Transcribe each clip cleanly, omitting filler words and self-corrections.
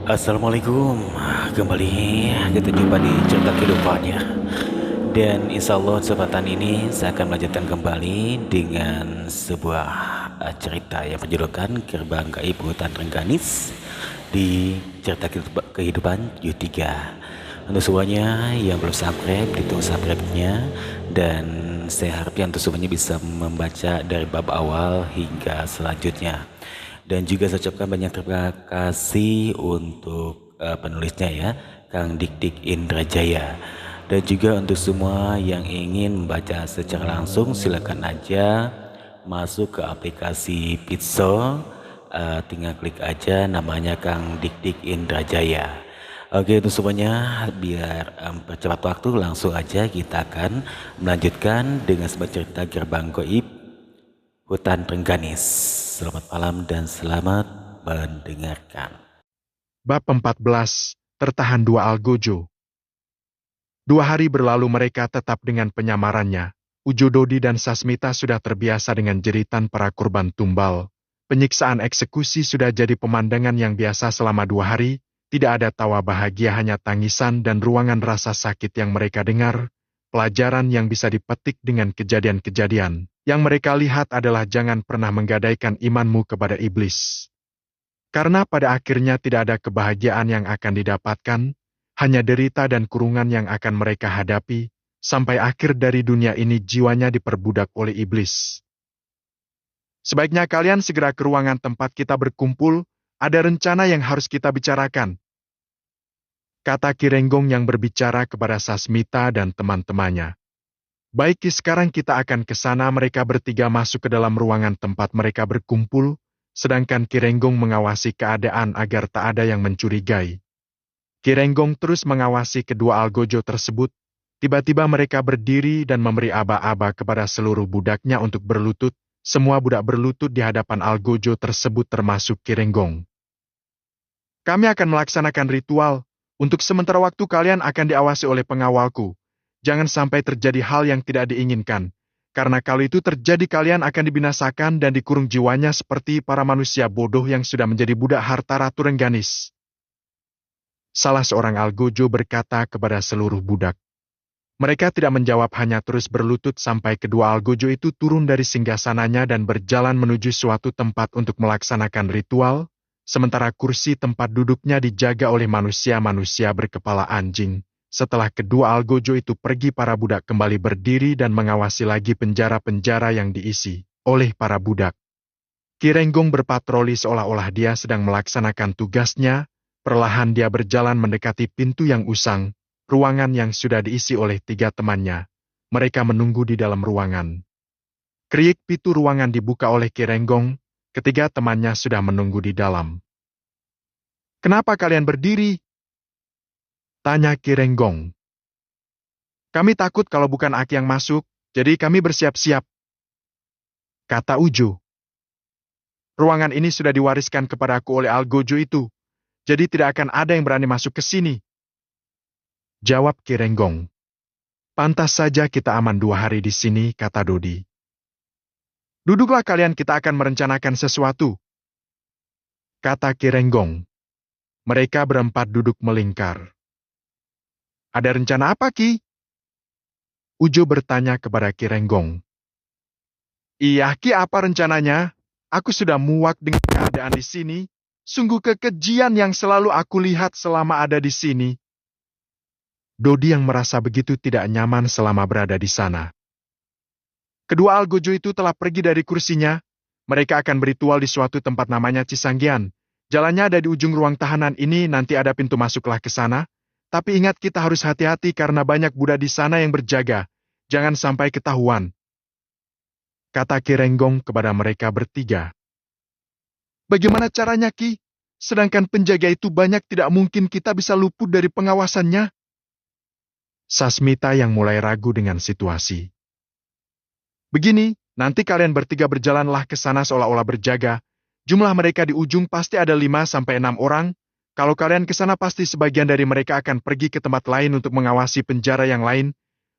Assalamualaikum, kembali kita jumpa di cerita kehidupannya. Dan insya Allah kesempatan ini saya akan melanjutkan kembali dengan sebuah cerita yang berjudulkan Gerbang Gaib Hutan Rengganis di cerita kehidupan U3. Untuk semuanya yang belum subscribe, ditunggu subscribe-nya. Dan saya harapnya untuk semuanya bisa membaca dari bab awal hingga selanjutnya. Dan juga saya ucapkan banyak terima kasih untuk penulisnya ya, Kang Dik Dik Indrajaya. Dan juga untuk semua yang ingin membaca secara langsung, silakan aja masuk ke aplikasi Pitso. Tinggal klik aja namanya Kang Dik Dik Indrajaya. Oke, untuk semuanya biar percepat waktu, langsung aja kita akan melanjutkan dengan sebuah cerita Gerbang Goib Hutan Rengganis. Selamat malam dan selamat mendengarkan. Bab 14, Tertahan dua Algojo. 2 hari berlalu mereka tetap dengan penyamarannya. Ujo Dodi dan Sasmita sudah terbiasa dengan jeritan para korban tumbal. Penyiksaan eksekusi sudah jadi pemandangan yang biasa selama 2 hari, tidak ada tawa bahagia hanya tangisan dan ruangan rasa sakit yang mereka dengar. Pelajaran yang bisa dipetik dengan kejadian-kejadian. Yang mereka lihat adalah jangan pernah menggadaikan imanmu kepada iblis. Karena pada akhirnya tidak ada kebahagiaan yang akan didapatkan, hanya derita dan kurungan yang akan mereka hadapi, sampai akhir dari dunia ini jiwanya diperbudak oleh iblis. Sebaiknya kalian segera ke ruangan tempat kita berkumpul, ada rencana yang harus kita bicarakan. Kata Kirenggong yang berbicara kepada Sasmita dan teman-temannya. Baik, sekarang kita akan ke sana. Mereka bertiga masuk ke dalam ruangan tempat mereka berkumpul, sedangkan Kirenggong mengawasi keadaan agar tak ada yang mencurigai. Kirenggong terus mengawasi kedua algojo tersebut. Tiba-tiba mereka berdiri dan memberi aba-aba kepada seluruh budaknya untuk berlutut. Semua budak berlutut di hadapan algojo tersebut termasuk Kirenggong. Kami akan melaksanakan ritual. Untuk sementara waktu kalian akan diawasi oleh pengawalku. Jangan sampai terjadi hal yang tidak diinginkan. Karena kalau itu terjadi kalian akan dibinasakan dan dikurung jiwanya seperti para manusia bodoh yang sudah menjadi budak harta Ratu Rengganis. Salah seorang algojo berkata kepada seluruh budak. Mereka tidak menjawab, hanya terus berlutut sampai kedua algojo itu turun dari singgasananya dan berjalan menuju suatu tempat untuk melaksanakan ritual, sementara kursi tempat duduknya dijaga oleh manusia-manusia berkepala anjing. Setelah kedua algojo itu pergi, para budak kembali berdiri dan mengawasi lagi penjara-penjara yang diisi oleh para budak. Kirenggong berpatroli seolah-olah dia sedang melaksanakan tugasnya. Perlahan dia berjalan mendekati pintu yang usang, ruangan yang sudah diisi oleh 3 temannya. Mereka menunggu di dalam ruangan. Kriik, pintu ruangan dibuka oleh Kirenggong. Ketiga temannya sudah menunggu di dalam. "Kenapa kalian berdiri?" tanya Kirenggong. "Kami takut kalau bukan Aki yang masuk, jadi kami bersiap-siap," kata Ujo. "Ruangan ini sudah diwariskan kepadaku oleh Algojo itu, jadi tidak akan ada yang berani masuk ke sini," jawab Kirenggong. "Pantas saja kita aman 2 hari di sini," kata Dodi. "Duduklah kalian, kita akan merencanakan sesuatu," kata Kirenggong. Mereka berempat duduk melingkar. "Ada rencana apa, Ki?" Ujo bertanya kepada Kirenggong. "Iya, Ki, apa rencananya? Aku sudah muak dengan keadaan di sini. Sungguh kekejian yang selalu aku lihat selama ada di sini." Dodi yang merasa begitu tidak nyaman selama berada di sana. Kedua algojo itu telah pergi dari kursinya. Mereka akan beritual di suatu tempat namanya Cisanggian. Jalannya ada di ujung ruang tahanan ini, nanti ada pintu masuklah ke sana. Tapi ingat, kita harus hati-hati karena banyak budak di sana yang berjaga. Jangan sampai ketahuan, kata Kirenggong kepada mereka bertiga. "Bagaimana caranya, Ki? Sedangkan penjaga itu banyak, tidak mungkin kita bisa luput dari pengawasannya," Sasmita yang mulai ragu dengan situasi. "Begini, nanti kalian bertiga berjalanlah ke sana seolah-olah berjaga. Jumlah mereka di ujung pasti ada 5 sampai 6 orang. Kalau kalian ke sana pasti sebagian dari mereka akan pergi ke tempat lain untuk mengawasi penjara yang lain.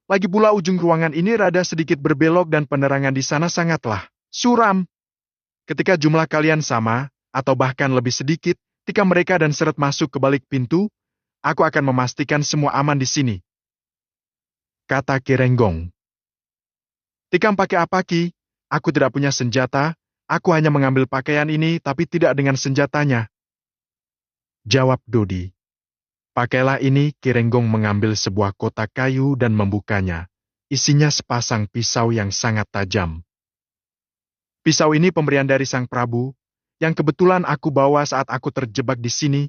Lagi pula ujung ruangan ini rada sedikit berbelok dan penerangan di sana sangatlah suram. Ketika jumlah kalian sama, atau bahkan lebih sedikit, Ketika mereka dan Seret masuk ke balik pintu, aku akan memastikan semua aman di sini, kata Ki Renggong. Tikam pakai apa Ki? Aku tidak punya senjata, aku hanya mengambil pakaian ini tapi tidak dengan senjatanya, jawab Dodi. Pakailah ini. Ki Renggong mengambil sebuah kotak kayu dan membukanya. Isinya sepasang pisau yang sangat tajam. Pisau ini pemberian dari Sang Prabu, yang kebetulan aku bawa saat aku terjebak di sini.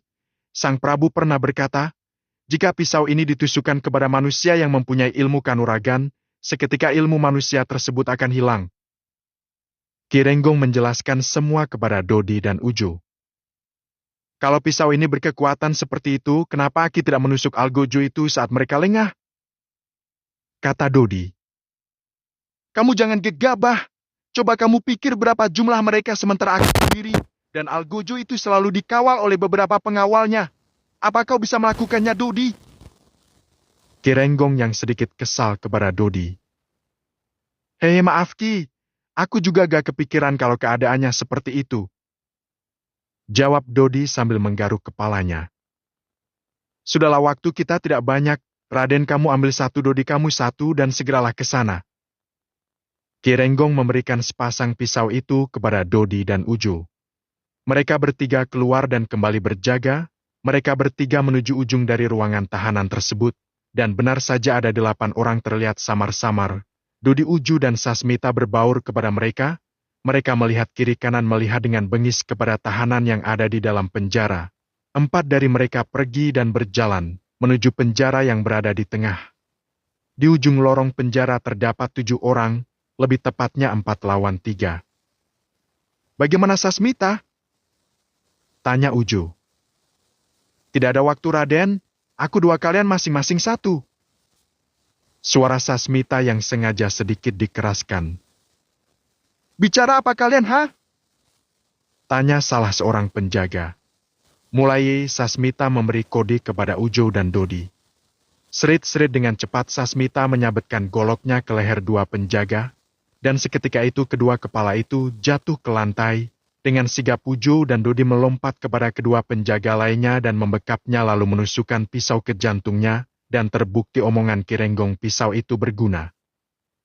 Sang Prabu pernah berkata, jika pisau ini ditusukkan kepada manusia yang mempunyai ilmu kanuragan, seketika ilmu manusia tersebut akan hilang. Ki Renggong menjelaskan semua kepada Dodi dan Ujo. Kalau pisau ini berkekuatan seperti itu, kenapa Aki tidak menusuk Algojo itu saat mereka lengah? Kata Dodi. Kamu jangan gegabah. Coba kamu pikir berapa jumlah mereka sementara Aki sendiri, dan Algojo itu selalu dikawal oleh beberapa pengawalnya. Apa kau bisa melakukannya, Dodi? Ki Renggong yang sedikit kesal kepada Dodi. Hei, maaf Ki. Aku juga gak kepikiran kalau keadaannya seperti itu, jawab Dodi sambil menggaruk kepalanya. Sudahlah, waktu kita tidak banyak. Raden, kamu ambil satu, Dodi kamu satu, dan segeralah ke sana. Ki Renggong memberikan sepasang pisau itu kepada Dodi dan Ujo. Mereka bertiga keluar dan kembali berjaga. Mereka bertiga menuju ujung dari ruangan tahanan tersebut, dan benar saja ada 8 orang terlihat samar-samar. Dodi, Ujo, dan Sasmita berbaur kepada mereka. Mereka melihat kiri kanan, melihat dengan bengis kepada tahanan yang ada di dalam penjara. 4 dari mereka pergi dan berjalan menuju penjara yang berada di tengah. Di ujung lorong penjara terdapat 7 orang, lebih tepatnya 4 lawan 3. Bagaimana Sasmita? Tanya Ujo. Tidak ada waktu, Raden. Aku 2 kalian masing-masing 1. Suara Sasmita yang sengaja sedikit dikeraskan. Bicara apa kalian, ha? Tanya salah seorang penjaga. Mulai Sasmita memberi kode kepada Ujo dan Dodi. Serit-serit dengan cepat Sasmita menyabetkan goloknya ke leher 2 penjaga, dan seketika itu kedua kepala itu jatuh ke lantai. Dengan sigap Ujo dan Dodi melompat kepada kedua penjaga lainnya dan membekapnya lalu menusukkan pisau ke jantungnya, dan terbukti omongan Ki Renggong pisau itu berguna.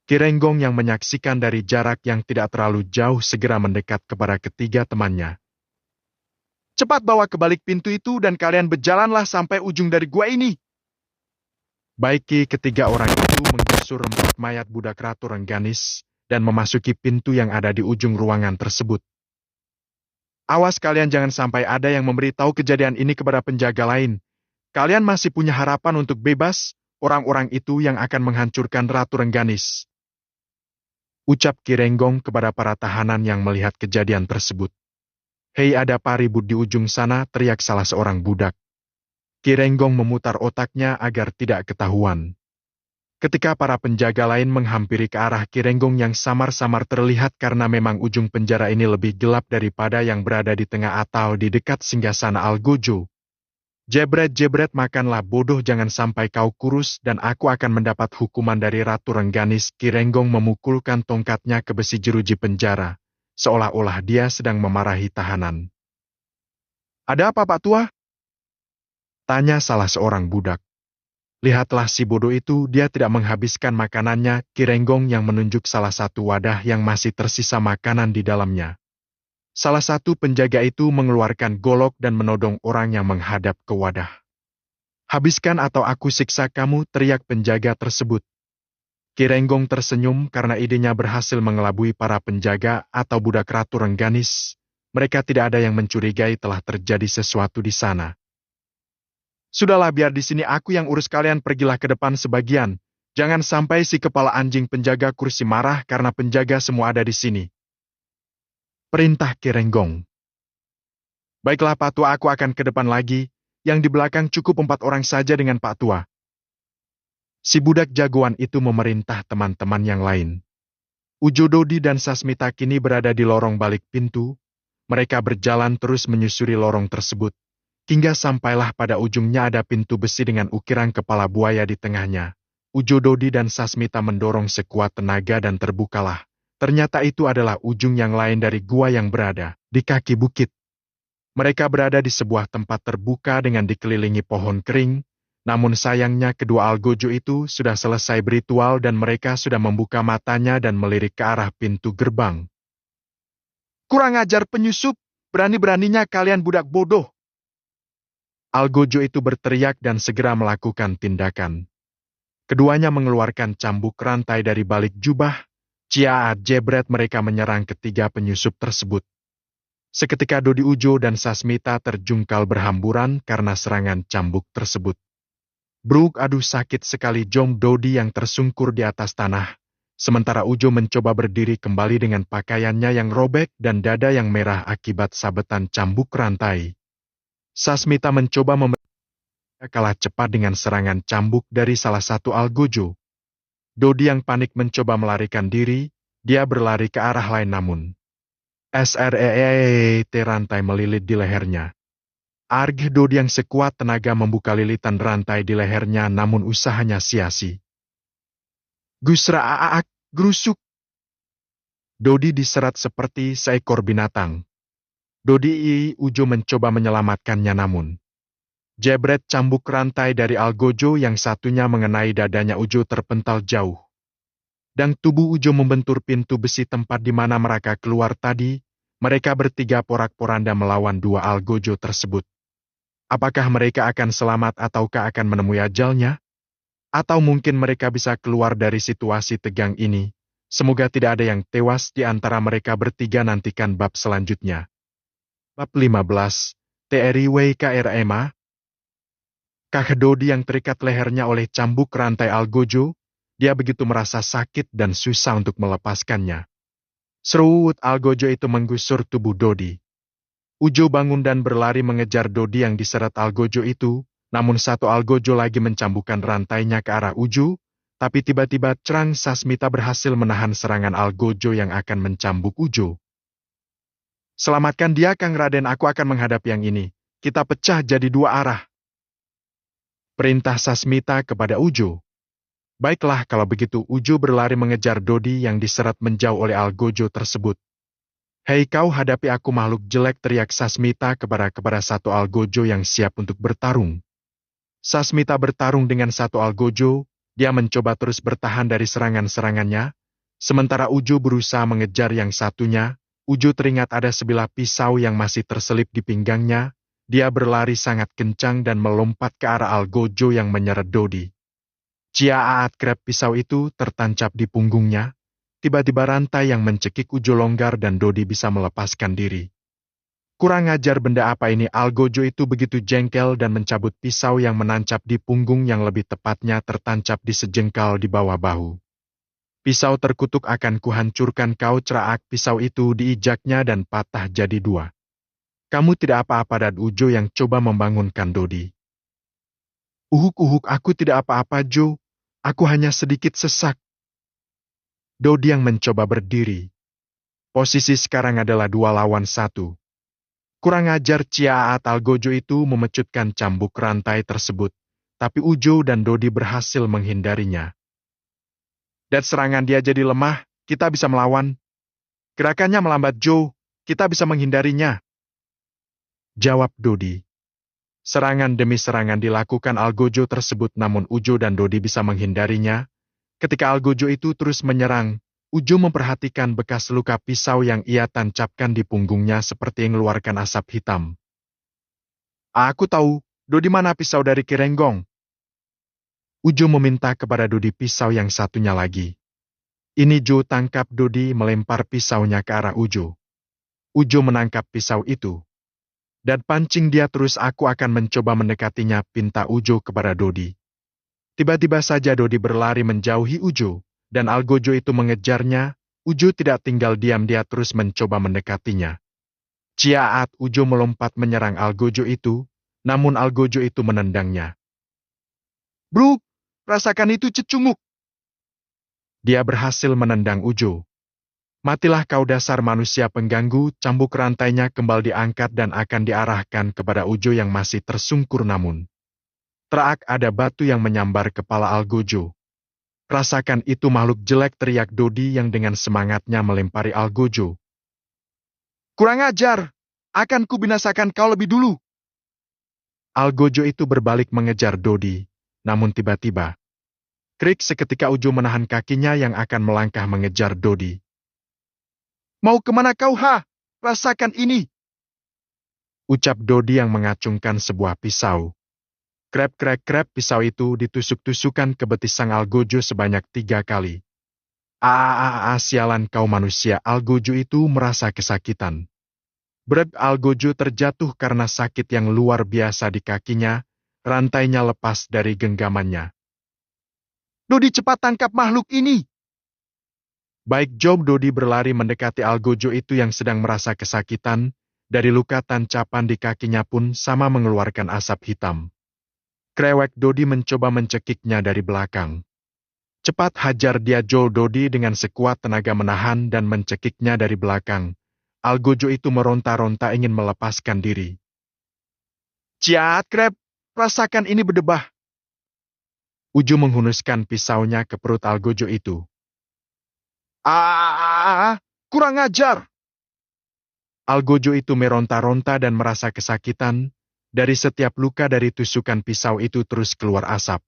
Ki Renggong yang menyaksikan dari jarak yang tidak terlalu jauh segera mendekat kepada ketiga temannya. Cepat bawa ke balik pintu itu dan kalian berjalanlah sampai ujung dari gua ini. Baik Ki, ketiga orang itu menggusur 4 mayat budak Ratu Rengganis dan memasuki pintu yang ada di ujung ruangan tersebut. Awas kalian jangan sampai ada yang memberitahu kejadian ini kepada penjaga lain. Kalian masih punya harapan untuk bebas, orang-orang itu yang akan menghancurkan Ratu Rengganis. Ucap Ki Renggong kepada para tahanan yang melihat kejadian tersebut. Hei, ada apa ribut di ujung sana, teriak salah seorang budak. Ki Renggong memutar otaknya agar tidak ketahuan. Ketika para penjaga lain menghampiri ke arah Ki Renggong yang samar-samar terlihat karena memang ujung penjara ini lebih gelap daripada yang berada di tengah atau di dekat singgasana Algojo. Jebret-jebret, makanlah bodoh, jangan sampai kau kurus dan aku akan mendapat hukuman dari Ratu Rengganis. Ki Renggong memukulkan tongkatnya ke besi jeruji penjara, seolah-olah dia sedang memarahi tahanan. Ada apa, Pak Tua? Tanya salah seorang budak. Lihatlah si bodoh itu, dia tidak menghabiskan makanannya. Ki Renggong yang menunjuk salah satu wadah yang masih tersisa makanan di dalamnya. Salah satu penjaga itu mengeluarkan golok dan menodong orang yang menghadap ke wadah. Habiskan atau aku siksa kamu, teriak penjaga tersebut. Ki Renggong tersenyum karena idenya berhasil mengelabui para penjaga atau budak Ratu Rengganis. Mereka tidak ada yang mencurigai telah terjadi sesuatu di sana. Sudahlah, biar di sini aku yang urus, kalian pergilah ke depan sebagian. Jangan sampai si kepala anjing penjaga kursi marah karena penjaga semua ada di sini. Perintah Ki Renggong. Baiklah Pak Tua, aku akan ke depan lagi. Yang di belakang cukup 4 orang saja dengan Pak Tua. Si budak jagoan itu memerintah teman-teman yang lain. Ujo, Dodi, dan Sasmita kini berada di lorong balik pintu. Mereka berjalan terus menyusuri lorong tersebut, hingga sampailah pada ujungnya ada pintu besi dengan ukiran kepala buaya di tengahnya. Ujo, Dodi, dan Sasmita mendorong sekuat tenaga dan terbukalah. Ternyata itu adalah ujung yang lain dari gua yang berada di kaki bukit. Mereka berada di sebuah tempat terbuka dengan dikelilingi pohon kering, namun sayangnya kedua algojo itu sudah selesai beritual dan mereka sudah membuka matanya dan melirik ke arah pintu gerbang. Kurang ajar penyusup, berani-beraninya kalian budak bodoh. Algojo itu berteriak dan segera melakukan tindakan. Keduanya mengeluarkan cambuk rantai dari balik jubah. Ciaat jebret mereka menyerang ketiga penyusup tersebut. Seketika Dodi Ujo dan Sasmita terjungkal berhamburan karena serangan cambuk tersebut. Bruk, aduh sakit sekali Jom Dodi yang tersungkur di atas tanah. Sementara Ujo mencoba berdiri kembali dengan pakaiannya yang robek dan dada yang merah akibat sabetan cambuk rantai. Sasmita mencoba kalah cepat dengan serangan cambuk dari salah satu algojo. Dodi yang panik mencoba melarikan diri, dia berlari ke arah lain namun rantai melilit di lehernya. Arg Dodi yang sekuat tenaga membuka lilitan rantai di lehernya namun usahanya sia-sia. Gusra aak, gerusuk. Dodi diserat seperti seekor binatang. Dodi Ujo mencoba menyelamatkannya namun jebret cambuk rantai dari algojo yang satunya mengenai dadanya Ujo terpental jauh. Dan tubuh Ujo membentur pintu besi tempat di mana mereka keluar tadi. Mereka bertiga porak-poranda melawan dua algojo tersebut. Apakah mereka akan selamat ataukah akan menemui ajalnya? Atau mungkin mereka bisa keluar dari situasi tegang ini. Semoga tidak ada yang tewas di antara mereka bertiga. Nantikan bab selanjutnya. Bab 15, TRIWKRMA. Kakek Dodi yang terikat lehernya oleh cambuk rantai algojo, dia begitu merasa sakit dan susah untuk melepaskannya. Serut algojo itu menggusur tubuh Dodi. Ujo bangun dan berlari mengejar Dodi yang diseret algojo itu, namun satu algojo lagi mencambukkan rantainya ke arah Ujo, tapi tiba-tiba cerang Sasmita berhasil menahan serangan algojo yang akan mencambuk Ujo. Selamatkan dia Kang Raden, aku akan menghadapi yang ini. Kita pecah jadi dua arah. Perintah Sasmita kepada Ujo. Baiklah kalau begitu Ujo berlari mengejar Dodi yang diseret menjauh oleh algojo tersebut. Hei kau hadapi aku makhluk jelek, teriak Sasmita kepada satu algojo yang siap untuk bertarung. Sasmita bertarung dengan satu algojo, dia mencoba terus bertahan dari serangan-serangannya. Sementara Ujo berusaha mengejar yang satunya, Ujo teringat ada sebilah pisau yang masih terselip di pinggangnya. Dia berlari sangat kencang dan melompat ke arah algojo yang menyeret Dodi. Ciaat krep pisau itu tertancap di punggungnya. Tiba-tiba rantai yang mencekik Ujo longgar dan Dodi bisa melepaskan diri. Kurang ajar, benda apa ini? Algojo itu begitu jengkel dan mencabut pisau yang menancap di punggung, yang lebih tepatnya tertancap di sejengkal di bawah bahu. Pisau terkutuk, akan kuhancurkan kau, cerak pisau itu diijaknya dan patah jadi dua. Kamu tidak apa-apa, dan Ujo yang coba membangunkan Dodi. Uhuk, aku tidak apa-apa Jo, aku hanya sedikit sesak. Dodi yang mencoba berdiri. Posisi sekarang adalah 2 lawan 1. Kurang ajar, ciaat algojo itu memecutkan cambuk rantai tersebut, tapi Ujo dan Dodi berhasil menghindarinya. Dan serangan dia jadi lemah, kita bisa melawan. Gerakannya melambat Jo, kita bisa menghindarinya. Jawab Dodi. Serangan demi serangan dilakukan algojo tersebut namun Ujo dan Dodi bisa menghindarinya. Ketika algojo itu terus menyerang, Ujo memperhatikan bekas luka pisau yang ia tancapkan di punggungnya seperti mengeluarkan asap hitam. Aku tahu, Dodi, mana pisau dari Kirenggong? Ujo meminta kepada Dodi pisau yang satunya lagi. Ini Jo, tangkap Dodi melempar pisaunya ke arah Ujo. Ujo menangkap pisau itu. Dan pancing dia terus, aku akan mencoba mendekatinya, pinta Ujo kepada Dodi. Tiba-tiba saja Dodi berlari menjauhi Ujo, dan algojo itu mengejarnya. Ujo tidak tinggal diam, dia terus mencoba mendekatinya. Ciaat, Ujo melompat menyerang algojo itu, namun algojo itu menendangnya. Bruk, rasakan itu cecunguk. Dia berhasil menendang Ujo. Matilah kau dasar manusia pengganggu, cambuk rantainya kembali diangkat dan akan diarahkan kepada Ujo yang masih tersungkur namun. Terak, ada batu yang menyambar kepala algojo. Rasakan itu makhluk jelek, teriak Dodi yang dengan semangatnya melempari algojo. Kurang ajar, Akan kubinasakan kau lebih dulu. Algojo itu berbalik mengejar Dodi, namun tiba-tiba, krik seketika Ujo menahan kakinya yang akan melangkah mengejar Dodi. Mau kemana kau, ha? Rasakan ini. Ucap Dodi yang mengacungkan sebuah pisau. Krep-krep-krep pisau itu ditusuk-tusukan ke betis sang Algojo sebanyak 3 kali. Sialan kau manusia, Algojo itu merasa kesakitan. Brek Algojo terjatuh karena sakit yang luar biasa di kakinya, rantainya lepas dari genggamannya. Dodi, cepat tangkap makhluk ini! Baik Job Dodi berlari mendekati Algojo itu yang sedang merasa kesakitan, dari luka tancapan di kakinya pun sama mengeluarkan asap hitam. Krewek Dodi mencoba mencekiknya dari belakang. Cepat hajar dia, Job Dodi dengan sekuat tenaga menahan dan mencekiknya dari belakang. Algojo itu meronta-ronta ingin melepaskan diri. Ciat, Krep, rasakan ini berdebah. Ujo menghunuskan pisaunya ke perut Algojo itu. Kurang ajar! Algojo itu meronta-ronta dan merasa kesakitan. Dari setiap luka dari tusukan pisau itu terus keluar asap.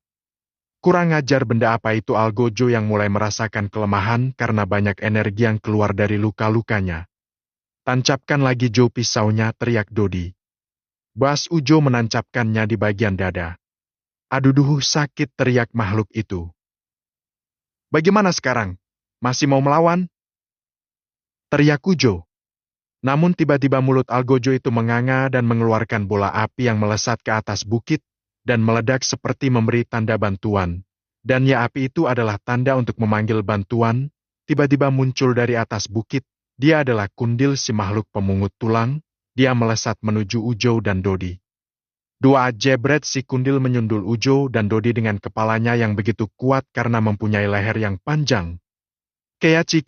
Kurang ajar, benda apa itu? Algojo yang mulai merasakan kelemahan karena banyak energi yang keluar dari luka-lukanya. Tancapkan lagi Jo pisaunya, teriak Dodi. Bas Ujo menancapkannya di bagian dada. Aduh, sakit, teriak makhluk itu. Bagaimana sekarang? Masih mau melawan? Teriak Ujo. Namun tiba-tiba mulut Algojo itu menganga dan mengeluarkan bola api yang melesat ke atas bukit dan meledak seperti memberi tanda bantuan. Dan ya, api itu adalah tanda untuk memanggil bantuan. Tiba-tiba muncul dari atas bukit. Dia adalah Kundil, si makhluk pemungut tulang. Dia melesat menuju Ujo dan Dodi. Dua jebret si Kundil menyundul Ujo dan Dodi dengan kepalanya yang begitu kuat karena mempunyai leher yang panjang. Keaci,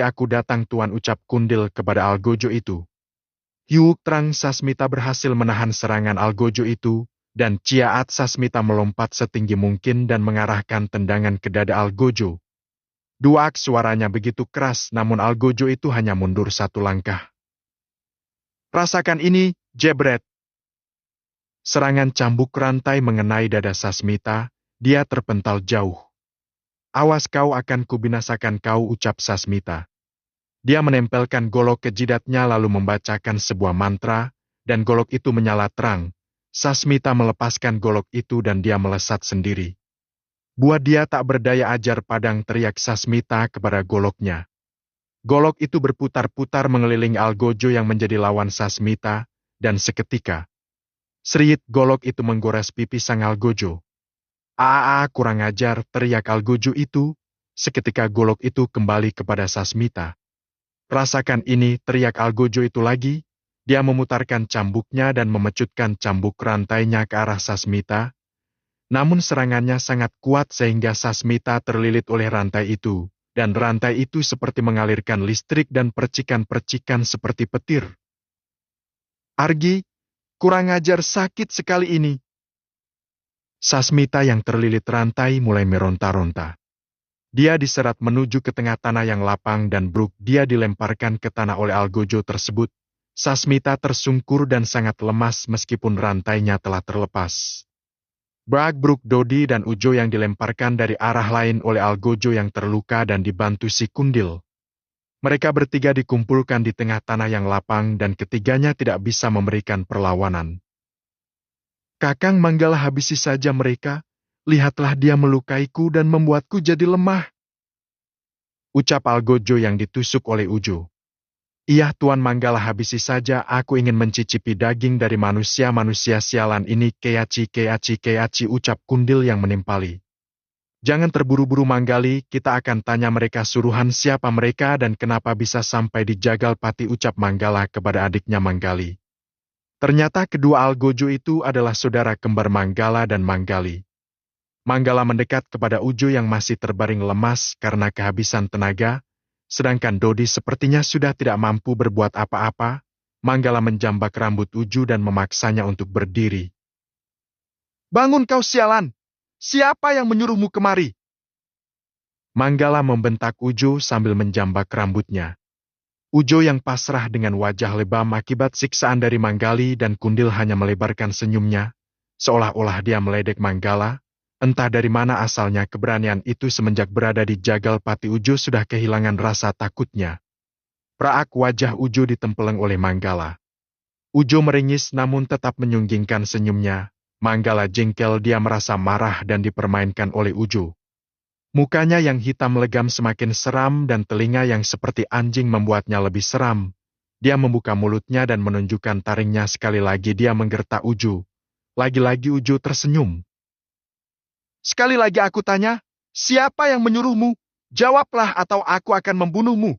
aku datang, Tuan, ucap Kundil kepada Algojo itu. Hyuk Trang Sasmita berhasil menahan serangan Algojo itu, dan Ciaat Sasmita melompat setinggi mungkin dan mengarahkan tendangan ke dada Algojo. Duak, suaranya begitu keras, namun Algojo itu hanya mundur 1 langkah. Rasakan ini, jebret! Serangan cambuk rantai mengenai dada Sasmita, dia terpental jauh. Awas, kau, akan kubinasakan kau, ucap Sasmita. Dia menempelkan golok ke jidatnya lalu membacakan sebuah mantra, dan golok itu menyala terang. Sasmita melepaskan golok itu dan dia melesat sendiri. Buat dia tak berdaya ajar, padang, teriak Sasmita kepada goloknya. Golok itu berputar-putar mengelilingi Algojo yang menjadi lawan Sasmita, dan seketika, seriit, golok itu menggores pipi sang Algojo. Kurang ajar, teriak Algojo itu. Seketika golok itu kembali kepada Sasmita. Rasakan ini, teriak Algojo itu lagi. Dia memutarkan cambuknya dan memecutkan cambuk rantainya ke arah Sasmita. Namun serangannya sangat kuat sehingga Sasmita terlilit oleh rantai itu, dan rantai itu seperti mengalirkan listrik dan percikan-percikan seperti petir. Argi, kurang ajar, sakit sekali ini. Sasmita yang terlilit rantai mulai meronta-ronta. Dia diserat menuju ke tengah tanah yang lapang dan bruk dia dilemparkan ke tanah oleh Algojo tersebut. Sasmita tersungkur dan sangat lemas meskipun rantainya telah terlepas. Bruk Dodi dan Ujo yang dilemparkan dari arah lain oleh Algojo yang terluka dan dibantu si Kundil. Mereka bertiga dikumpulkan di tengah tanah yang lapang dan ketiganya tidak bisa memberikan perlawanan. Kakang Manggala, habisi saja mereka, lihatlah dia melukaiku dan membuatku jadi lemah. Ucap Algojo yang ditusuk oleh Ujo. Iya, Tuan Manggala, habisi saja, aku ingin mencicipi daging dari manusia-manusia sialan ini. Keaci, ucap Kundil yang menimpali. Jangan terburu-buru, Manggali, kita akan tanya mereka suruhan siapa mereka dan kenapa bisa sampai di Jagal Pati, ucap Manggala kepada adiknya Manggali. Ternyata kedua Algojo itu adalah saudara kembar Manggala dan Manggali. Manggala mendekat kepada Ujo yang masih terbaring lemas karena kehabisan tenaga, sedangkan Dodi sepertinya sudah tidak mampu berbuat apa-apa. Manggala menjambak rambut Ujo dan memaksanya untuk berdiri. Bangun kau, sialan! Siapa yang menyuruhmu kemari? Manggala membentak Ujo sambil menjambak rambutnya. Ujo yang pasrah dengan wajah lebam akibat siksaan dari Manggali dan Kundil hanya melebarkan senyumnya, seolah-olah dia meledek Manggala. Entah dari mana asalnya keberanian itu semenjak berada di Jagal Pati Ujo sudah kehilangan rasa takutnya. Praak wajah Ujo ditempeleng oleh Manggala. Ujo meringis namun tetap menyunggingkan senyumnya. Manggala jengkel, dia merasa marah dan dipermainkan oleh Ujo. Mukanya yang hitam legam semakin seram dan telinga yang seperti anjing membuatnya lebih seram. Dia membuka mulutnya dan menunjukkan taringnya. Sekali lagi dia menggertak Ujo. Lagi-lagi Ujo tersenyum. Sekali lagi aku tanya, siapa yang menyuruhmu? Jawablah atau aku akan membunuhmu.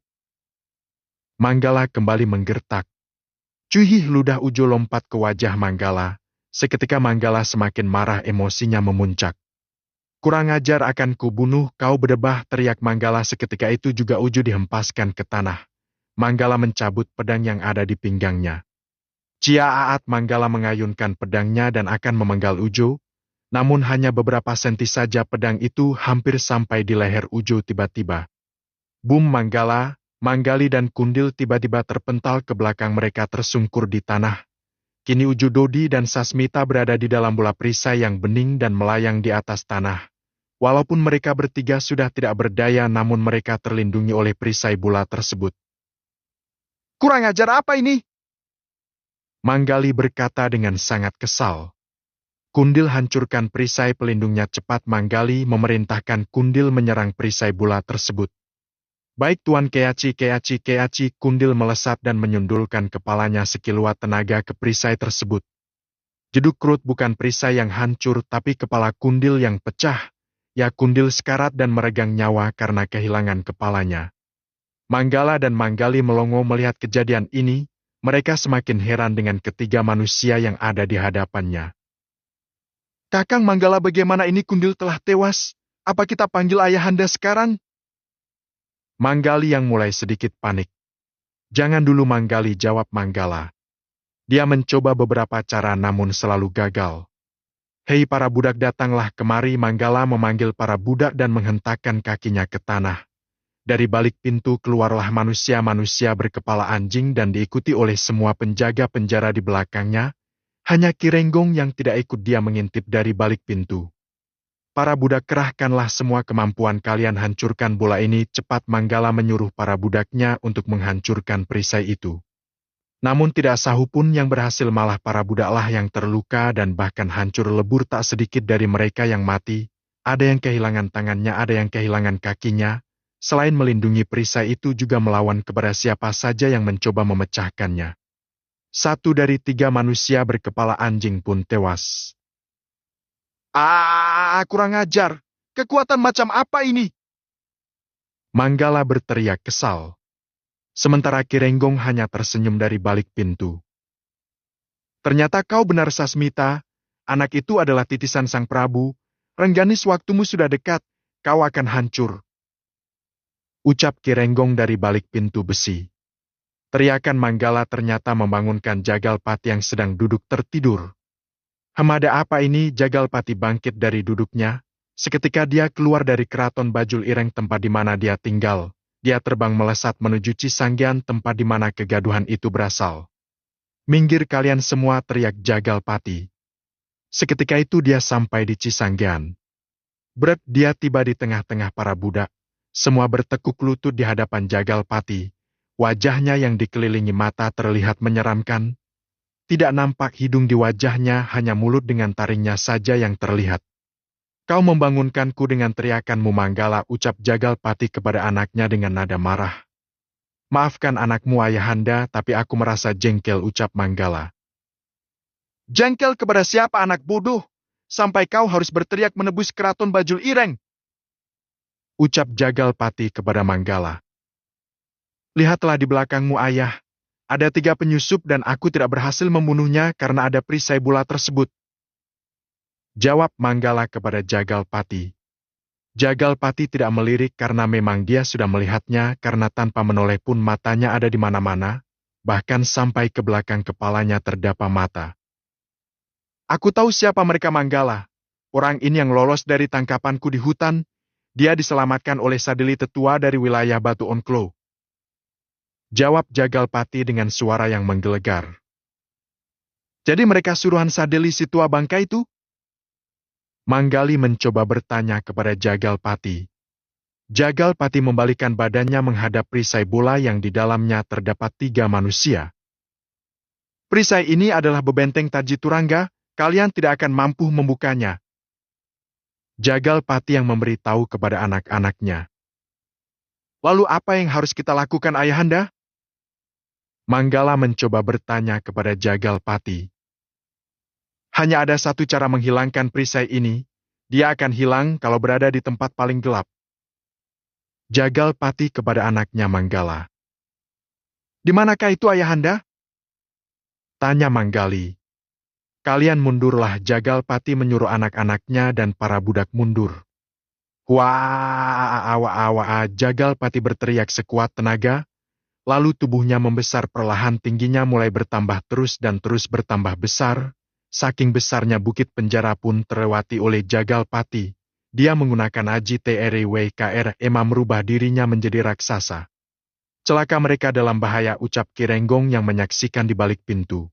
Manggala kembali menggertak. Cuhih, ludah Ujo lompat ke wajah Manggala. Seketika Manggala semakin marah, emosinya memuncak. Kurang ajar, akan kubunuh kau, berdebah, teriak Manggala. Seketika itu juga Ujo dihempaskan ke tanah. Manggala mencabut pedang yang ada di pinggangnya. Ciaaat, Manggala mengayunkan pedangnya dan akan memenggal Ujo. Namun hanya beberapa senti saja pedang itu hampir sampai di leher Ujo. Tiba-tiba, bum, Manggala, Manggali dan Kundil tiba-tiba terpental ke belakang, mereka tersungkur di tanah. Kini Ujo Dodi dan Sasmita berada di dalam bola perisai yang bening dan melayang di atas tanah. Walaupun mereka bertiga sudah tidak berdaya, namun mereka terlindungi oleh perisai bola tersebut. Kurang ajar apa ini? Manggali berkata dengan sangat kesal. Kundil hancurkan perisai pelindungnya cepat. Manggali memerintahkan Kundil menyerang perisai bola tersebut. Baik Tuan Keaci, Keaci, Keaci. Kundil melesat dan menyundulkan kepalanya sekiluat tenaga ke perisai tersebut. Jeduk krut, bukan perisai yang hancur tapi kepala Kundil yang pecah. Ya, Kundil sekarat dan meregang nyawa karena kehilangan kepalanya. Manggala dan Manggali melongo melihat kejadian ini. Mereka semakin heran dengan ketiga manusia yang ada di hadapannya. Kakang Manggala, bagaimana ini? Kundil telah tewas. Apa kita panggil ayahanda sekarang? Manggali yang mulai sedikit panik. Jangan dulu, Manggali, jawab Manggala. Dia mencoba beberapa cara namun selalu gagal. Hei para budak, datanglah kemari. Manggala memanggil para budak dan menghentakkan kakinya ke tanah. Dari balik pintu keluarlah manusia-manusia berkepala anjing dan diikuti oleh semua penjaga penjara di belakangnya. Hanya Kirenggong yang tidak ikut, dia mengintip dari balik pintu. Para budak, kerahkanlah semua kemampuan kalian, hancurkan bola ini cepat. Manggala menyuruh para budaknya untuk menghancurkan perisai itu. Namun tidak sahupun yang berhasil, malah para budaklah yang terluka dan bahkan hancur lebur. Tak sedikit dari mereka yang mati, ada yang kehilangan tangannya, ada yang kehilangan kakinya. Selain melindungi perisai itu juga melawan kepada siapa saja yang mencoba memecahkannya. Satu dari tiga manusia berkepala anjing pun tewas. Kurang ajar. Kekuatan macam apa ini? Manggala berteriak kesal. Sementara Kirenggong hanya tersenyum dari balik pintu. Ternyata kau benar, Sasmita. Anak itu adalah titisan Sang Prabu. Rengganis, waktumu sudah dekat. Kau akan hancur. Ucap Kirenggong dari balik pintu besi. Teriakan Manggala ternyata membangunkan Jagalpati yang sedang duduk tertidur. Ada apa ini? Jagalpati bangkit dari duduknya. Seketika dia keluar dari keraton Bajul Ireng, tempat di mana dia tinggal. Dia terbang melesat menuju Cisanggian, tempat di mana kegaduhan itu berasal. Minggir kalian semua, teriak Jagalpati. Seketika itu dia sampai di Cisanggian. Dia tiba di tengah-tengah para budak. Semua bertekuk lutut di hadapan Jagalpati. Wajahnya yang dikelilingi mata terlihat menyeramkan. Tidak nampak hidung di wajahnya, hanya mulut dengan taringnya saja yang terlihat. Kau membangunkanku dengan teriakanmu, Manggala, ucap Jagalpati kepada anaknya dengan nada marah. Maafkan anakmu, ayahanda, tapi aku merasa jengkel, ucap Manggala. Jengkel kepada siapa, anak bodoh? Sampai kau harus berteriak menebus keraton Bajul Ireng, ucap Jagalpati kepada Manggala. Lihatlah di belakangmu, ayah. Ada 3 penyusup dan aku tidak berhasil membunuhnya karena ada perisai bola tersebut, jawab Manggala kepada Jagalpati. Jagalpati tidak melirik karena memang dia sudah melihatnya, karena tanpa menoleh pun matanya ada di mana-mana, bahkan sampai ke belakang kepalanya terdapat mata. Aku tahu siapa mereka, Manggala. Orang ini yang lolos dari tangkapanku di hutan. Dia diselamatkan oleh Sadili tetua dari wilayah Batu Onklo. Jawab Jagalpati dengan suara yang menggelegar. Jadi mereka suruhan Sadeli si tua bangka itu? Manggali mencoba bertanya kepada Jagalpati. Jagalpati membalikan badannya menghadap perisai bola yang di dalamnya terdapat 3 manusia. Perisai ini adalah bebenteng Taji Turangga, kalian tidak akan mampu membukanya. Jagalpati yang memberitahu kepada anak-anaknya. Lalu apa yang harus kita lakukan ayahanda? Manggala mencoba bertanya kepada Jagalpati. Hanya ada satu cara menghilangkan perisai ini, dia akan hilang kalau berada di tempat paling gelap. Jagalpati kepada anaknya Manggala. Di manakah itu ayahanda? Tanya Manggali. Kalian mundurlah, Jagalpati menyuruh anak-anaknya dan para budak mundur. Wah, Jagalpati berteriak sekuat tenaga, lalu tubuhnya membesar perlahan, tingginya mulai bertambah terus dan terus bertambah besar. Saking besarnya bukit penjara pun terlewati oleh Jagalpati. Dia menggunakan Aji TRWKR Ema merubah dirinya menjadi raksasa. Celaka mereka dalam bahaya, ucap Kirenggong yang menyaksikan di balik pintu.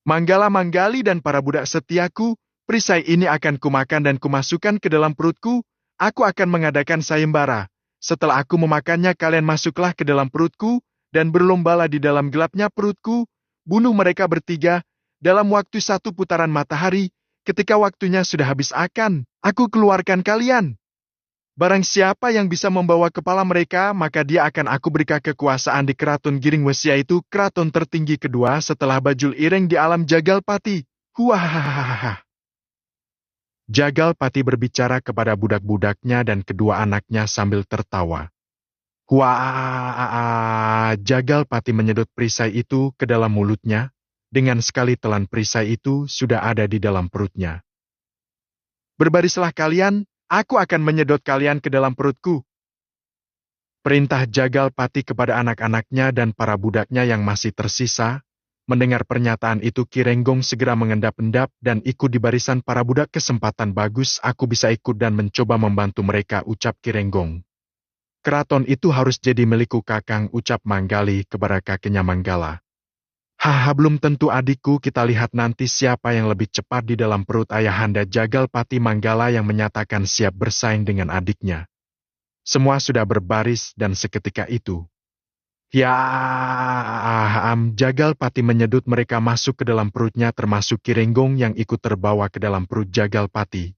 Manggala, Manggali dan para budak setiaku, perisai ini akan kumakan dan kumasukkan ke dalam perutku. Aku akan mengadakan sayembara. Setelah aku memakannya, kalian masuklah ke dalam perutku dan berlombalah di dalam gelapnya perutku. Bunuh mereka bertiga dalam waktu 1 putaran matahari. Ketika waktunya sudah habis akan aku keluarkan kalian. Barang siapa yang bisa membawa kepala mereka, maka dia akan aku berikan kekuasaan di keraton Giring Wesia, itu keraton tertinggi kedua setelah Bajul Ireng di alam Jagalpati. Huahahaha. Jagalpati berbicara kepada budak-budaknya dan kedua anaknya sambil tertawa. Jagalpati menyedot perisai itu ke dalam mulutnya. Dengan sekali telan perisai itu sudah ada di dalam perutnya. Berbarislah kalian, aku akan menyedot kalian ke dalam perutku. Perintah Jagalpati kepada anak-anaknya dan para budaknya yang masih tersisa. Mendengar pernyataan itu, Kirenggong segera mengendap-endap dan ikut di barisan para budak. Kesempatan bagus, aku bisa ikut dan mencoba membantu mereka, ucap Kirenggong. Keraton itu harus jadi milikku kakang, ucap Manggali kepada kakeknya Manggala. Haha, belum tentu adikku, kita lihat nanti siapa yang lebih cepat di dalam perut ayahanda. Jagalpati Manggala yang menyatakan siap bersaing dengan adiknya. Semua sudah berbaris dan seketika itu. Jagalpati menyedut mereka masuk ke dalam perutnya, termasuk Kirenggong yang ikut terbawa ke dalam perut Jagalpati.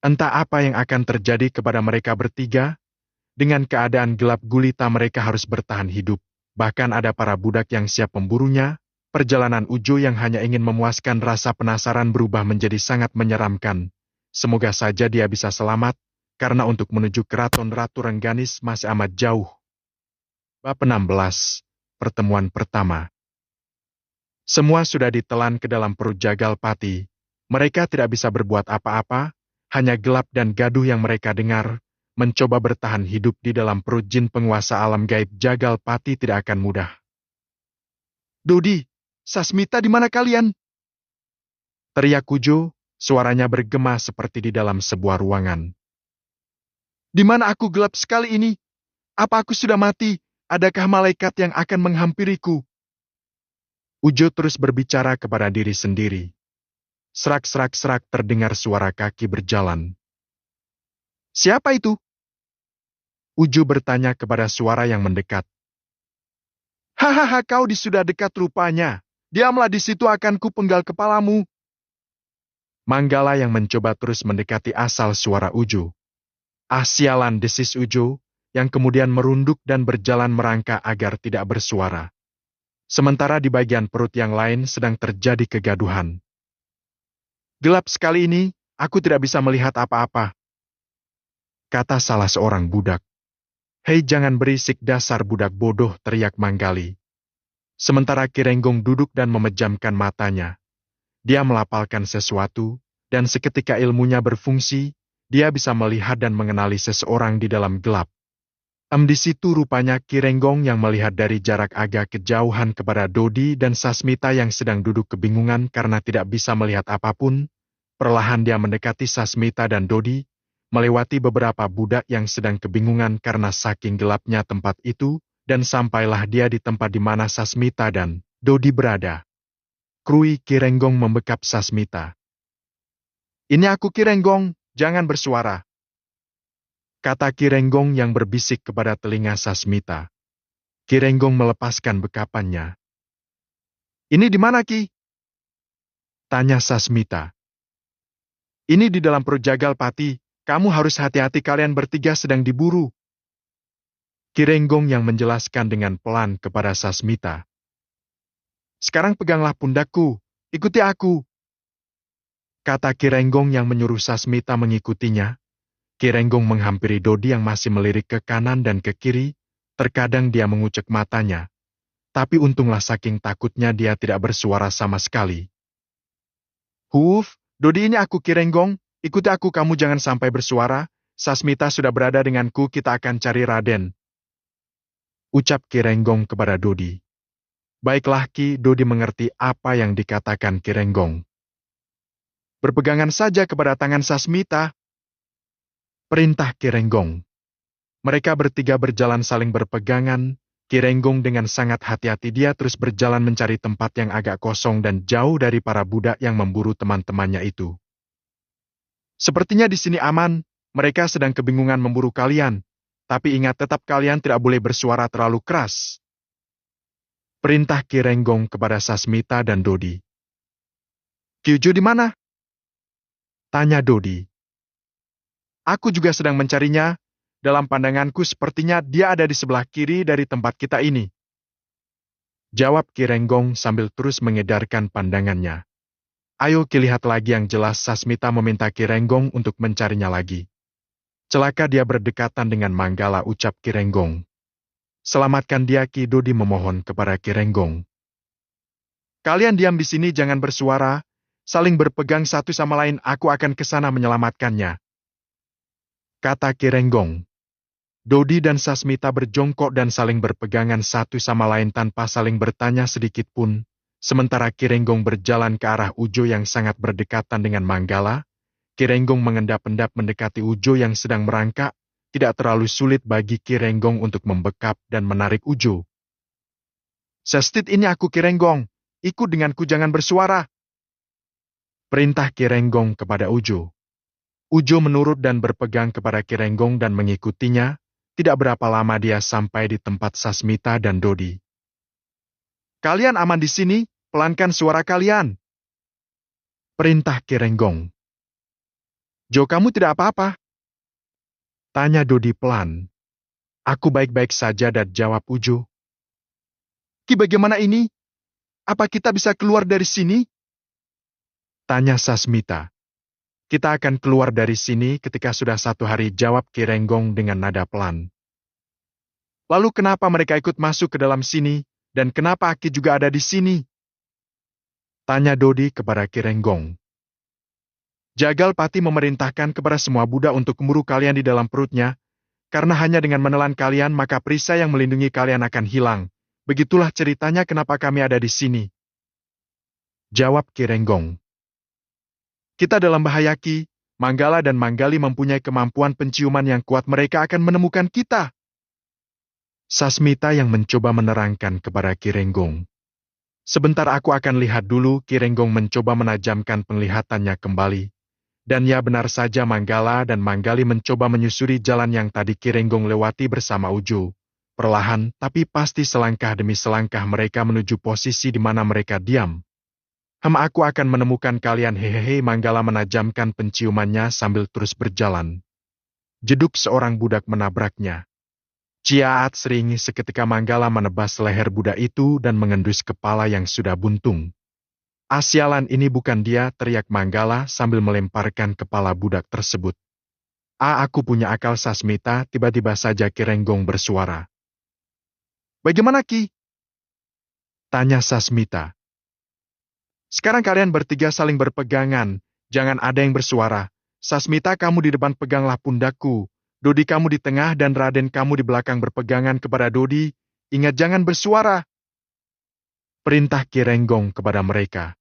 Entah apa yang akan terjadi kepada mereka bertiga. Dengan keadaan gelap gulita mereka harus bertahan hidup. Bahkan ada para budak yang siap memburunya. Perjalanan Ujo yang hanya ingin memuaskan rasa penasaran berubah menjadi sangat menyeramkan. Semoga saja dia bisa selamat, karena untuk menuju keraton Ratu Rengganis masih amat jauh. Bab 16, Pertemuan Pertama. Semua sudah ditelan ke dalam perut Jagalpati. Mereka tidak bisa berbuat apa-apa, hanya gelap dan gaduh yang mereka dengar. Mencoba bertahan hidup di dalam perut jin penguasa alam gaib Jagalpati tidak akan mudah. Dodi, Sasmita, di mana kalian? Teriak Ujo, suaranya bergema seperti di dalam sebuah ruangan. Di mana aku, gelap sekali ini? Apa aku sudah mati? Adakah malaikat yang akan menghampiriku? Ujo terus berbicara kepada diri sendiri. Serak-serak-serak terdengar suara kaki berjalan. Siapa itu? Ujo bertanya kepada suara yang mendekat. Hahaha, kau sudah dekat rupanya. Diamlah di situ, akan ku penggal kepalamu. Manggala yang mencoba terus mendekati asal suara Ujo. Sialan, desis Ujo, yang kemudian merunduk dan berjalan merangkak agar tidak bersuara. Sementara di bagian perut yang lain sedang terjadi kegaduhan. Gelap sekali ini, aku tidak bisa melihat apa-apa, kata salah seorang budak. Hei, jangan berisik, dasar budak bodoh, teriak Manggali. Sementara Kirenggong duduk dan memejamkan matanya. Dia melapalkan sesuatu, dan seketika ilmunya berfungsi, dia bisa melihat dan mengenali seseorang di dalam gelap. Di situ rupanya Kirenggong yang melihat dari jarak agak kejauhan kepada Dodi dan Sasmita yang sedang duduk kebingungan karena tidak bisa melihat apapun. Perlahan dia mendekati Sasmita dan Dodi, melewati beberapa budak yang sedang kebingungan karena saking gelapnya tempat itu. dan sampailah dia di tempat di mana Sasmita dan Dodi berada. Krui Ki Renggong membekap Sasmita. "Ini aku Ki Renggong, jangan bersuara," kata Ki Renggong yang berbisik kepada telinga Sasmita. Ki Renggong melepaskan bekapannya. "Ini di mana, Ki?" tanya Sasmita. "Ini di dalam perut Jagalpati, kamu harus hati-hati, kalian bertiga sedang diburu." Ki Renggong yang menjelaskan dengan pelan kepada Sasmita. "Sekarang peganglah pundakku, ikuti aku," kata Ki Renggong yang menyuruh Sasmita mengikutinya. Ki Renggong menghampiri Dodi yang masih melirik ke kanan dan ke kiri, terkadang dia mengucek matanya. Tapi untunglah saking takutnya dia tidak bersuara sama sekali. "Huf, Dodi, ini aku Ki Renggong, ikuti aku, kamu jangan sampai bersuara, Sasmita sudah berada denganku, kita akan cari Raden," ucap Ki Renggong kepada Dodi. "Baiklah Ki," Dodi mengerti apa yang dikatakan Ki Renggong. "Berpegangan saja kepada tangan Sasmita," perintah Ki Renggong. Mereka bertiga berjalan saling berpegangan. Ki Renggong dengan sangat hati-hati dia terus berjalan mencari tempat yang agak kosong dan jauh dari para budak yang memburu teman-temannya itu. "Sepertinya di sini aman, mereka sedang kebingungan memburu kalian. Tapi ingat, tetap kalian tidak boleh bersuara terlalu keras," perintah Ki Renggong kepada Sasmita dan Dodi. "Ki Ujo di mana?" tanya Dodi. "Aku juga sedang mencarinya. Dalam pandanganku sepertinya dia ada di sebelah kiri dari tempat kita ini," jawab Ki Renggong sambil terus mengedarkan pandangannya. "Ayo Ki, lihat lagi yang jelas," Sasmita meminta Ki Renggong untuk mencarinya lagi. "Celaka dia berdekatan dengan Manggala," ucap Ki Renggong. "Selamatkan dia Ki," Dodi memohon kepada Ki Renggong. "Kalian diam di sini, jangan bersuara, saling berpegang satu sama lain, aku akan ke sana menyelamatkannya," kata Ki Renggong. Dodi dan Sasmita berjongkok dan saling berpegangan satu sama lain tanpa saling bertanya sedikit pun, sementara Ki Renggong berjalan ke arah Ujo yang sangat berdekatan dengan Manggala. Ki Renggong mengendap-endap mendekati Ujo yang sedang merangkak. Tidak terlalu sulit bagi Ki Renggong untuk membekap dan menarik Ujo. "Sestit, ini aku Ki Renggong, ikut denganku, jangan bersuara," perintah Ki Renggong kepada Ujo. Ujo menurut dan berpegang kepada Ki Renggong dan mengikutinya. Tidak berapa lama dia sampai di tempat Sasmita dan Dodi. "Kalian aman di sini, pelankan suara kalian," perintah Ki Renggong. "Jo, kamu tidak apa-apa?" tanya Dodi pelan. "Aku baik-baik saja," dan jawab Ujo. "Ki, bagaimana ini? Apa kita bisa keluar dari sini?" tanya Sasmita. "Kita akan keluar dari sini ketika sudah 1 hari," jawab Ki Renggong dengan nada pelan. "Lalu kenapa mereka ikut masuk ke dalam sini, dan kenapa Aki juga ada di sini?" tanya Dodi kepada Ki Renggong. "Jagalpati memerintahkan kepada semua budak untuk memburu kalian di dalam perutnya, karena hanya dengan menelan kalian maka perisai yang melindungi kalian akan hilang. Begitulah ceritanya kenapa kami ada di sini," jawab Ki Renggong. "Kita dalam bahaya Ki, Manggala dan Manggali mempunyai kemampuan penciuman yang kuat, mereka akan menemukan kita," Sasmita yang mencoba menerangkan kepada Ki Renggong. "Sebentar, aku akan lihat dulu," Ki Renggong mencoba menajamkan penglihatannya kembali. Dan ya, benar saja, Manggala dan Manggali mencoba menyusuri jalan yang tadi Ki Renggong lewati bersama Ujo. Perlahan, tapi pasti selangkah demi selangkah mereka menuju posisi di mana mereka diam. Aku akan menemukan kalian, hehehe," Manggala menajamkan penciumannya sambil terus berjalan. Jeduk, seorang budak menabraknya. Ciaat, seringi seketika Manggala menebas leher budak itu dan mengendus kepala yang sudah buntung. "Sialan, ini bukan dia," teriak Manggala sambil melemparkan kepala budak tersebut. Aku punya akal." Sasmita, tiba-tiba saja Ki Renggong bersuara. "Bagaimana Ki?" tanya Sasmita. "Sekarang kalian bertiga saling berpegangan, jangan ada yang bersuara. Sasmita, kamu di depan, peganglah pundakku. Dodi, kamu di tengah, dan Raden, kamu di belakang berpegangan kepada Dodi. Ingat, jangan bersuara," perintah Ki Renggong kepada mereka.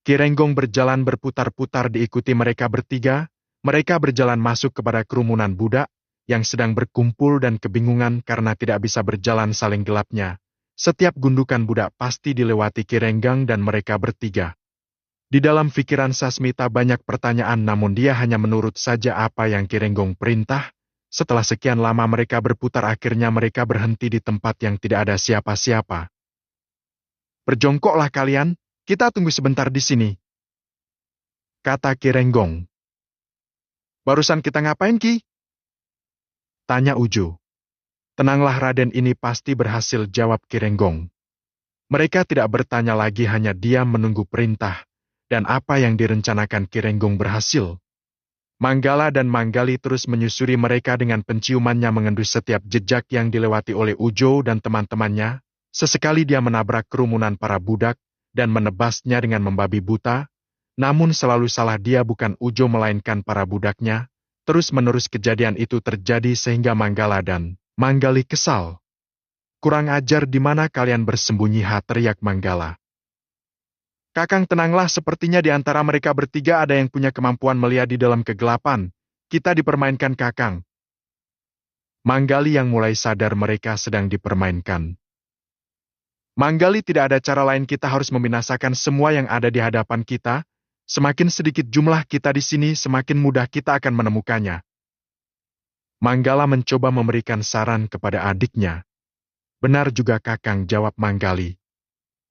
Ki Renggong berjalan berputar-putar diikuti mereka bertiga. Mereka berjalan masuk kepada kerumunan budak. yang sedang berkumpul dan kebingungan karena tidak bisa berjalan saling gelapnya. Setiap gundukan budak pasti dilewati Ki Renggang dan mereka bertiga. Di dalam pikiran Sasmita banyak pertanyaan namun dia hanya menurut saja apa yang Ki Renggong perintah. Setelah sekian lama mereka berputar akhirnya mereka berhenti di tempat yang tidak ada siapa-siapa. "Berjongkoklah kalian, kita tunggu sebentar di sini," kata Ki Renggong. "Barusan kita ngapain, Ki?" tanya Ujo. "Tenanglah Raden, ini pasti berhasil," jawab Ki Renggong. Mereka tidak bertanya lagi, hanya diam menunggu perintah. Dan apa yang direncanakan Ki Renggong berhasil. Manggala dan Manggali terus menyusuri mereka dengan penciumannya mengendus setiap jejak yang dilewati oleh Ujo dan teman-temannya. Sesekali dia menabrak kerumunan para budak dan menebasnya dengan membabi buta. Namun selalu salah dia, bukan Ujo melainkan para budaknya. Terus-menerus kejadian itu terjadi sehingga Manggala dan Manggali kesal. "Kurang ajar, di mana kalian bersembunyi?" teriak Manggala. "Kakang tenanglah, sepertinya di antara mereka bertiga ada yang punya kemampuan melihat di dalam kegelapan. Kita dipermainkan, Kakang." Manggali yang mulai sadar mereka sedang dipermainkan. "Manggali, tidak ada cara lain, kita harus membinasakan semua yang ada di hadapan kita. Semakin sedikit jumlah kita di sini, semakin mudah kita akan menemukannya." Manggala mencoba memberikan saran kepada adiknya. "Benar juga, Kakang," jawab Manggali.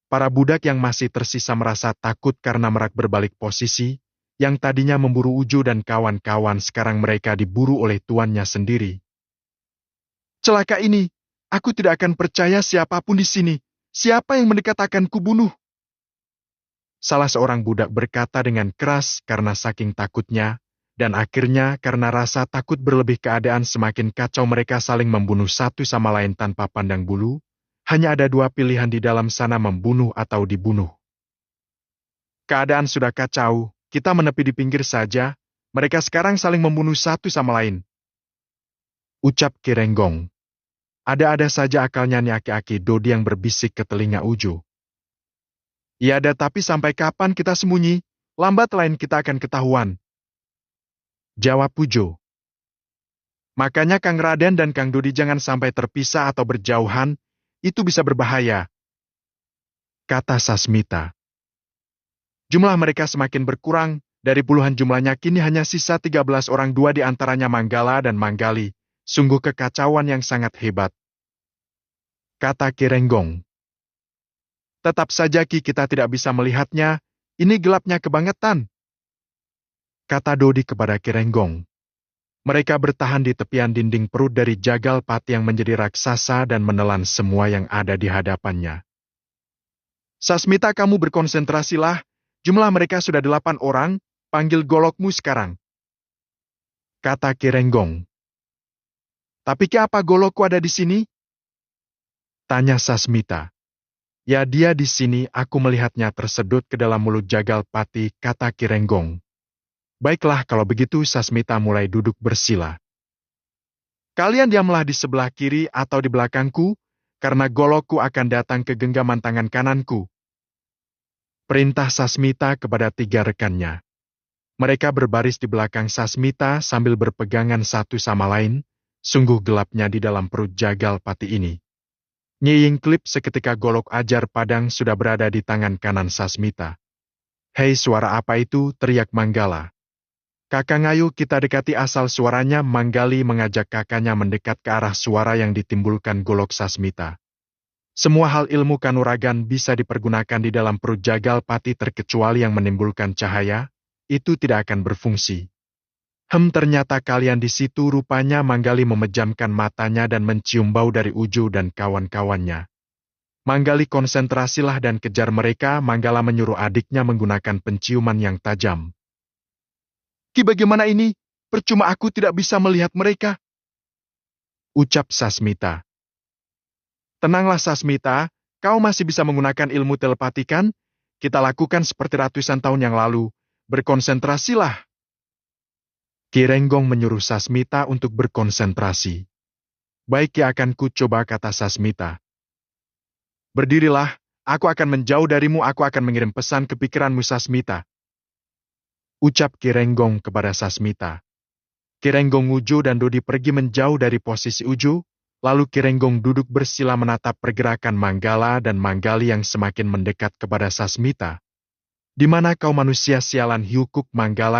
Para budak yang masih tersisa merasa takut karena merak berbalik posisi, yang tadinya memburu Ujo dan kawan-kawan sekarang mereka diburu oleh tuannya sendiri. "Celaka ini, aku tidak akan percaya siapapun di sini. Siapa yang mendekat akan kubunuh," salah seorang budak berkata dengan keras karena saking takutnya, dan akhirnya karena rasa takut berlebih keadaan semakin kacau, mereka saling membunuh satu sama lain tanpa pandang bulu. Hanya ada dua pilihan di dalam sana, membunuh atau dibunuh. "Keadaan sudah kacau, kita menepi di pinggir saja. Mereka sekarang saling membunuh satu sama lain," ucap Ki Renggong. Ada-ada saja akalnya nih aki-aki Dodi yang berbisik ke telinga Ujo. "Ya ada, tapi sampai kapan kita sembunyi? Lambat lain kita akan ketahuan," jawab Ujo. "Makanya Kang Raden dan Kang Dodi jangan sampai terpisah atau berjauhan, itu bisa berbahaya," kata Sasmita. Jumlah mereka semakin berkurang, dari puluhan jumlahnya kini hanya sisa 13 orang, dua di antaranya Manggala dan Manggali. Sungguh kekacauan yang sangat hebat, kata Ki Renggong. "Tetap saja Ki, kita tidak bisa melihatnya, ini gelapnya kebangetan," kata Dodi kepada Ki Renggong. Mereka bertahan di tepian dinding perut dari jagal pati yang menjadi raksasa dan menelan semua yang ada di hadapannya. "Sasmita, kamu berkonsentrasilah, jumlah mereka sudah 8 orang, panggil golokmu sekarang," kata Ki Renggong. "Tapi Ki, apa golokku ada di sini?" tanya Sasmita. "Ya, dia di sini, aku melihatnya tersedut ke dalam mulut jagal pati," kata Ki Renggong. "Baiklah kalau begitu," Sasmita mulai duduk bersila. "Kalian diamlah di sebelah kiri atau di belakangku, karena golokku akan datang ke genggaman tangan kananku," perintah Sasmita kepada 3 rekannya. Mereka berbaris di belakang Sasmita sambil berpegangan satu sama lain. Sungguh gelapnya di dalam perut jagal pati ini. Nyiying klip seketika golok ajar padang sudah berada di tangan kanan Sasmita. "Hei, suara apa itu?" teriak Manggala. "Kakang, ayo kita dekati asal suaranya." Manggali mengajak kakaknya mendekat ke arah suara yang ditimbulkan golok Sasmita. Semua hal ilmu kanuragan bisa dipergunakan di dalam perut jagal pati terkecuali yang menimbulkan cahaya, itu tidak akan berfungsi. Ternyata kalian di situ," rupanya Manggali memejamkan matanya dan mencium bau dari Ujo dan kawan-kawannya. "Manggali, konsentrasilah dan kejar mereka," Manggala menyuruh adiknya menggunakan penciuman yang tajam. "Ki, bagaimana ini? Percuma aku tidak bisa melihat mereka," ucap Sasmita. "Tenanglah Sasmita, kau masih bisa menggunakan ilmu telepati kan? Kita lakukan seperti ratusan tahun yang lalu. Berkonsentrasilah." Ki Renggong menyuruh Sasmita untuk berkonsentrasi. "Baik ya, akan ku coba," kata Sasmita. "Berdirilah, aku akan menjauh darimu, aku akan mengirim pesan ke pikiranmu Sasmita," ucap Ki Renggong kepada Sasmita. Kirenggong, Ujo, dan Dodi pergi menjauh dari posisi Ujo, lalu Kirenggong duduk bersila menatap pergerakan Manggala dan Manggali yang semakin mendekat kepada Sasmita. Di mana kau manusia sialan, hiukuk Manggala